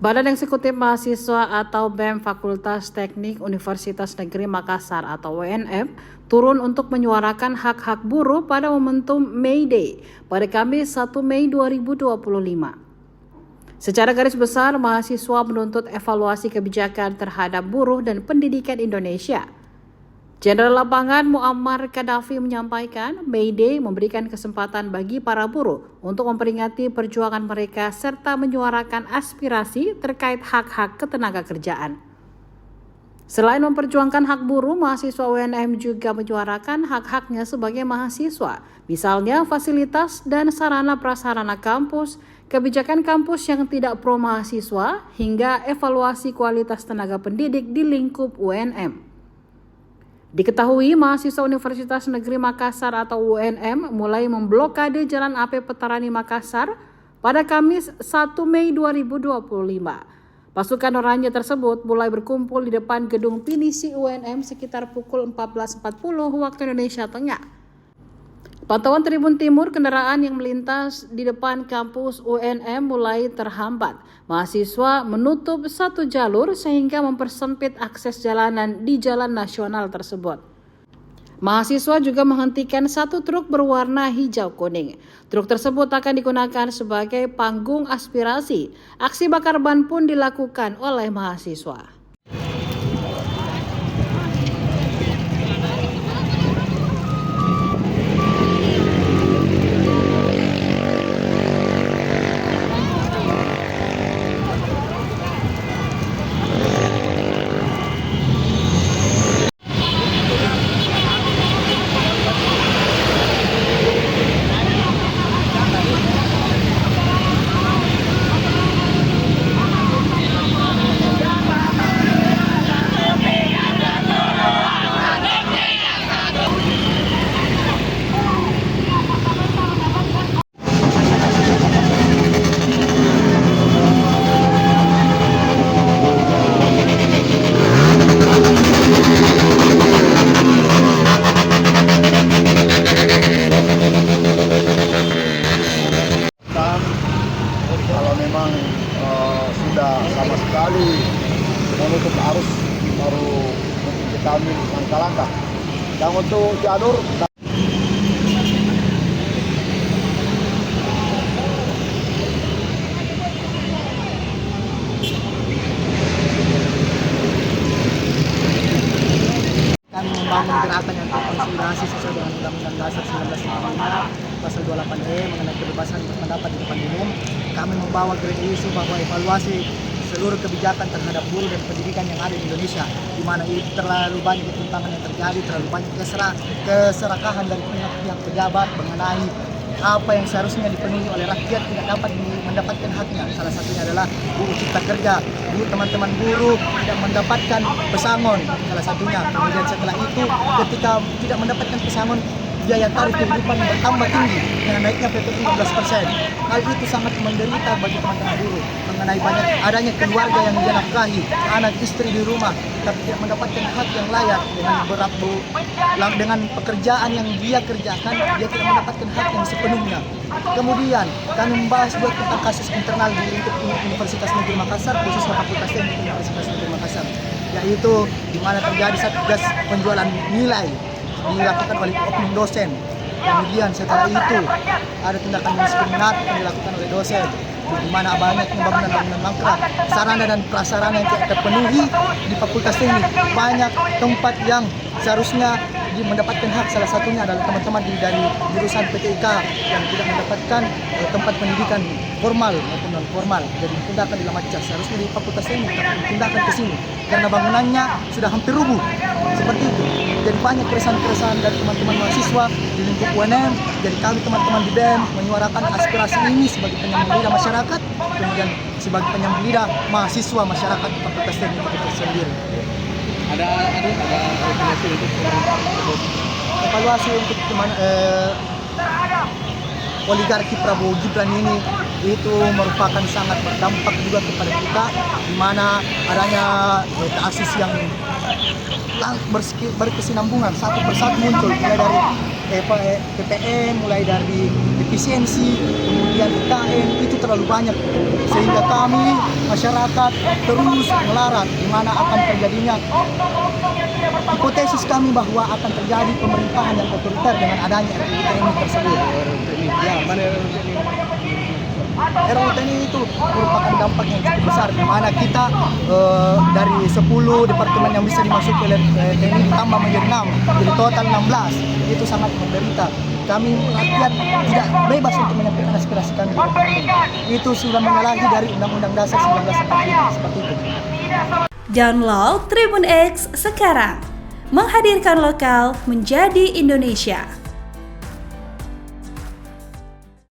Badan Eksekutif Mahasiswa atau BEM Fakultas Teknik Universitas Negeri Makassar atau UNF turun untuk menyuarakan hak-hak buruh pada momentum May Day pada Kamis 1 Mei 2025. Secara garis besar, mahasiswa menuntut evaluasi kebijakan terhadap buruh dan pendidikan Indonesia. Jenderal Lapangan Muammar Gaddafi menyampaikan, May Day memberikan kesempatan bagi para buruh untuk memperingati perjuangan mereka serta menyuarakan aspirasi terkait hak-hak ketenagakerjaan. Selain memperjuangkan hak buruh, mahasiswa UNM juga menyuarakan hak-haknya sebagai mahasiswa, misalnya fasilitas dan sarana prasarana kampus, kebijakan kampus yang tidak pro mahasiswa, hingga evaluasi kualitas tenaga pendidik di lingkup UNM. Diketahui mahasiswa Universitas Negeri Makassar atau UNM mulai memblokade Jalan AP Petarani Makassar pada Kamis 1 Mei 2025. Pasukan oranye tersebut mulai berkumpul di depan gedung Pinisi UNM sekitar pukul 14.40 waktu Indonesia Tengah. Pantauan Tribun Timur, kendaraan yang melintas di depan kampus UNM mulai terhambat. Mahasiswa menutup satu jalur sehingga mempersempit akses jalanan di jalan nasional tersebut. Mahasiswa juga menghentikan satu truk berwarna hijau kuning. Truk tersebut akan digunakan sebagai panggung aspirasi. Aksi bakar ban pun dilakukan oleh mahasiswa. Kalau memang sudah sama sekali menutup arus, baru kita ambil langkah-langkah. Dan untuk jalur membangun gerakan yang terkonsolidasi sesuai dengan Undang-Undang Dasar 1945 Pasal 28E mengenai kebebasan berpendapat di depan umum. Kami membawa isu bahwa evaluasi seluruh kebijakan terhadap buruh dan pendidikan yang ada di Indonesia, di mana terlalu banyak ketimpangan yang terjadi, terlalu banyak keserakahan dari pihak pejabat mengenai apa yang seharusnya dipenuhi oleh rakyat tidak dapat mendapatkan haknya. Salah satunya adalah buruh cipta kerja, teman-teman buruh tidak mendapatkan pesangon, salah satunya. Kemudian setelah itu ketika tidak mendapatkan pesangon, biaya tarif kehidupan bertambah tinggi dengan naiknya PPI 15%. Hal itu sangat menderita bagi teman-teman buruh mengenai banyak adanya keluarga yang dia nafkahi, anak istri di rumah tapi tidak mendapatkan hak yang layak dengan pekerjaan yang dia kerjakan, dia tidak mendapatkan hak yang sepenuhnya. Kemudian kami membahas juga tentang kasus internal di lingkup Universitas Negeri Makassar, khususnya Fakultas Teknik Universitas Negeri Makassar, yaitu di mana terjadi satgas penjualan nilai dilakukan oleh oknum dosen. Kemudian setelah itu ada tindakan diskriminatif yang dilakukan oleh dosen, di mana banyak pembangunan bangunan mangkrak, sarana dan prasarana yang tidak terpenuhi di Fakultas Teknik. Banyak tempat yang seharusnya mendapatkan hak, salah satunya adalah teman-teman dari jurusan PTIK yang tidak mendapatkan tempat pendidikan formal maupun non formal. Jadi tindakan dilamacan seharusnya di Fakultas Teknik, tapi tindakan ke sini karena bangunannya sudah hampir rubuh seperti itu. Jadi banyak keresahan-keresahan dari teman-teman mahasiswa di lingkup UNM. Jadi kami teman-teman di BEM menyuarakan aspirasi ini sebagai penyambung lidah masyarakat, kemudian sebagai penyambung lidah mahasiswa masyarakat di Fakultas Teknik itu sendiri. ada evaluasi untuk Evaluasi untuk oligarki Prabowo Gibran ini itu merupakan sangat berdampak juga kepada kita, di mana adanya kasus yang berkesinambungan satu persatu muncul, mulai dari PPN, mulai dari efisiensi, kemudian IKN, itu terlalu banyak. Sehingga kami, masyarakat, terus melarang di mana akan terjadinya. Hipotesis kami bahwa akan terjadi pemerintahan yang otoriter dengan adanya RUU TNI tersebut. Ya, mana RUU TNI itu merupakan dampak yang cukup besar, di mana kita dari 10 departemen yang bisa dimasuki oleh TNI ditambah menjadi 6, jadi total 16. Itu sangat menderita. Kami rakyat tidak bebas untuk menyampaikan aspirasi kami. Itu sudah menyalahi dari Undang-Undang Dasar 1945 seperti itu. Download Tribun X sekarang, menghadirkan lokal menjadi Indonesia.